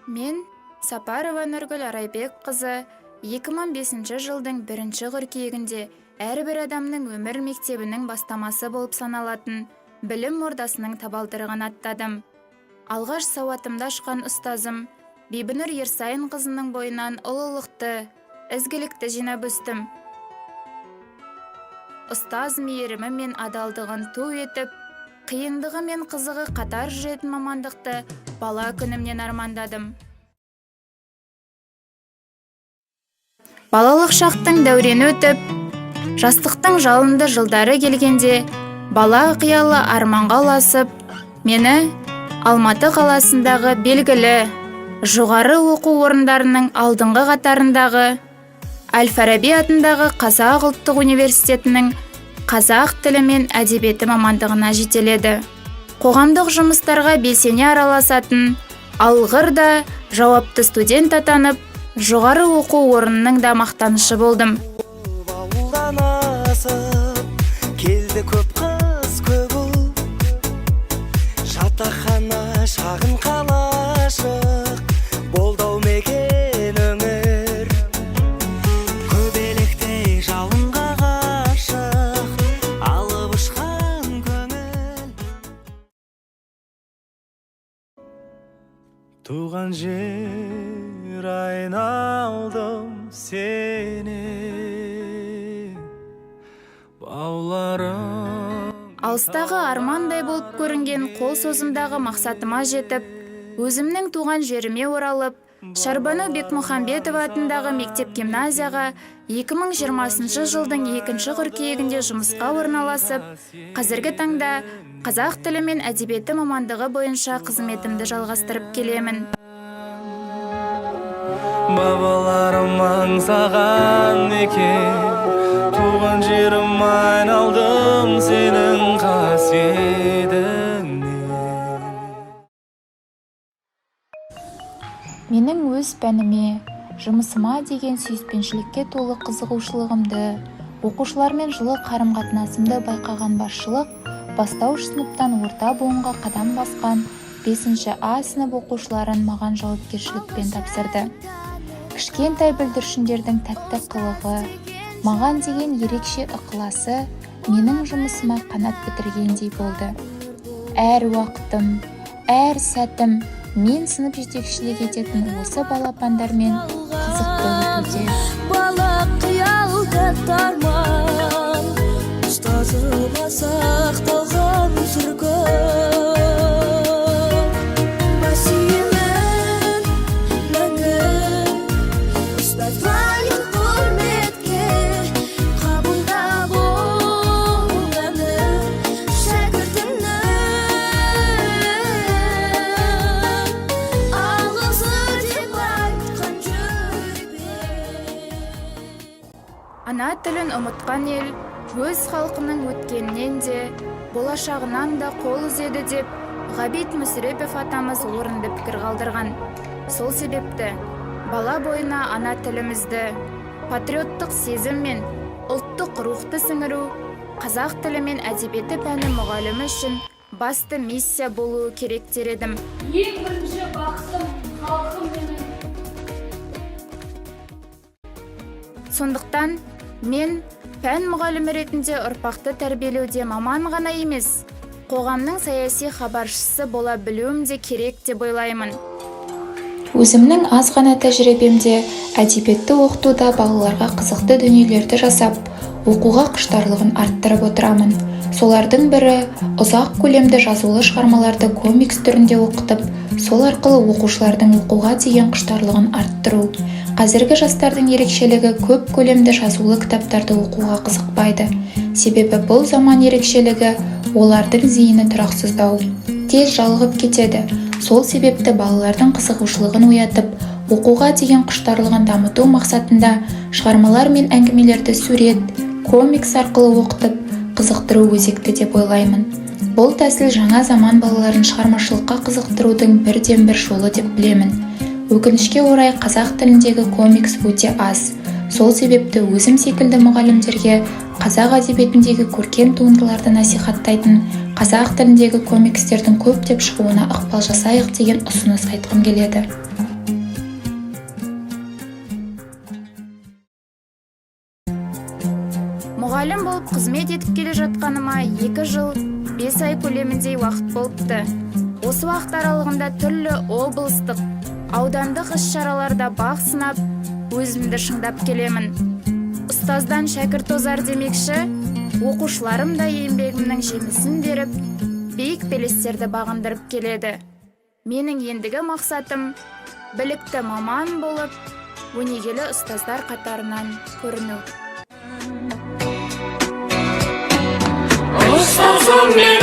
Мен Сапарова Нұргүл Арайбек қызы 2005 жылдың 1 қыркүйегінде әрбір адамның өмір мектебінің бастамасы болып саналатын білім ордасының табалдырығын аттадым. Алғаш сауатымды ашқан ұстазым Бибінұр Ерсайын қызының бойынан ұлылықты, ізгілікті жинап өстім. Ұстаз мейірімі мен адалдығын ту етіп, қиындығы мен қызығы қатар жүретін мамандықты бала күнімнен армандадым. Балалық шақтың дәурені өтіп, жастықтың жалынды жылдары келгенде, бала қиялы арманға ұласып, мені Алматы қаласындағы белгілі жоғары оқу орындарының алдыңғы қатарындағы Әл-Фараби атындағы Қазақ ұлттық университетінің қазақ тілі мен әдебиеті мамандығына жетеледі. Қоғамдық жұмыстарға белсене араласатын, алғыр да жауапты студент атанып, жоғары оқу орнының да мақтанышы болдым. Келді көп қыз көп ұл, жатақхана шағын қалашық, болдау мекен өңір, көбелектей жалынға ғашық, алып ұшқан көңіл. Туған жер айналдым сені, Алыстағы армандай болып көрінген қол созымдағы мақсатыма жетіп, өзімнің туған жеріме оралып, Шарбану Бекмұхамбетова атындағы мектеп-гимназияға 2020 жылдың 2 қыркүйегінде жұмысқа орналасып, қазіргі таңда қазақ тілі мен әдебиеті мамандығы бойынша қызметімді жалғастырып келемін. Бабаларым аңсаған екен, туған жерім айналдым сенің қасиетіңнен. Менің өз пәніме, жұмысыма деген сүйіспеншілікке толы қызығушылығымды, оқушылармен жылы қарым-қатынасымды байқаған басшылық, бастауыш сыныптан орта буынға қадам басқан 5 А сынып оқушыларын маған жауапкершілікпен тапсырды. Кішкентай бүлдіршіндердің тәтті қылығы, маған деген ерекше ықыласы менің жұмысыма қанат бітіргендей болды. Әр уақытым, әр сәтім мен сынып жетекшілік ететін осы балапандармен қызықты өтуде. Бала қиялда тарман, ұстазыма сақталған сүргін. Ана тілін ұмытқан ел, өз халқының өткенінен де, болашағынан да қол үзеді деп, Ғабит Мүсірепов атамыз орынды пікір қалдырған. Сол себепті, бала бойына ана тілімізді, патриоттық сезім мен ұлттық рухты сіңіру, қазақ тілі мен әдебиеті пәні мұғалімі үшін басты миссия болуы керек дер едім. Ең бірінші бақытым халқым менің. Сондықтан, мен пән мұғалімі ретінде ұрпақты тәрбиелеуде маман ғана емес, қоғамның саяси хабаршысы бола білуім де керек деп ойлаймын. Өзімнің аз ғана тәжірибемде әдебиетті оқытуда балаларға қызықты дүниелерді жасап, оқуға құштарлығын арттырып отырамын. Солардың бірі ұзақ көлемді жазулы шығармаларды комикс түрінде оқытып, сол арқылы оқушылардың оқуға деген құштарлығын арттыру. Қазіргі жастардың ерекшелігі көп көлемді жазулы кітаптарды оқуға қызықпайды. Себебі бұл заман ерекшелігі олардың зейіні тұрақсыздау, тез жалығып кетеді. Сол себепті балалардың қызығушылығын оятып, оқуға деген құштарлығын дамыту мақсатында шығармалар мен әңгімелерді сурет, комикс арқылы оқытып, қызықтыру өзекті деп ойлаймын. Бұл тәсіл жаңа заман балаларын шығармашылыққа қызықтырудың бірден-бір жолы деп білемін. Өкінішке орай қазақ тіліндегі комикс өте аз. Сол себепті өзім секілді мұғалімдерге қазақ әдебиетіндегі көркем туындыларды насихаттайтын, қазақ тіліндегі комикстердің көптеп шығуына ықпал жасайық деген ұсыныс айтқым келеді. айтқаныма 2 жыл 5 ай көлеміндей уақыт болыпты. Осы уақыт аралығында түрлі облыстық, аудандық іс-шараларда бақ сынап, өзімді шыңдап келемін. Ұстаздан шәкірт озар демекші, оқушыларым да еңбегімнің жемісін беріп, биік белестерді бағындырып келеді. Менің ендігі мақсатым білікті маман болып, өнегелі ұстаздар қатарынан көріну. ұстазым мен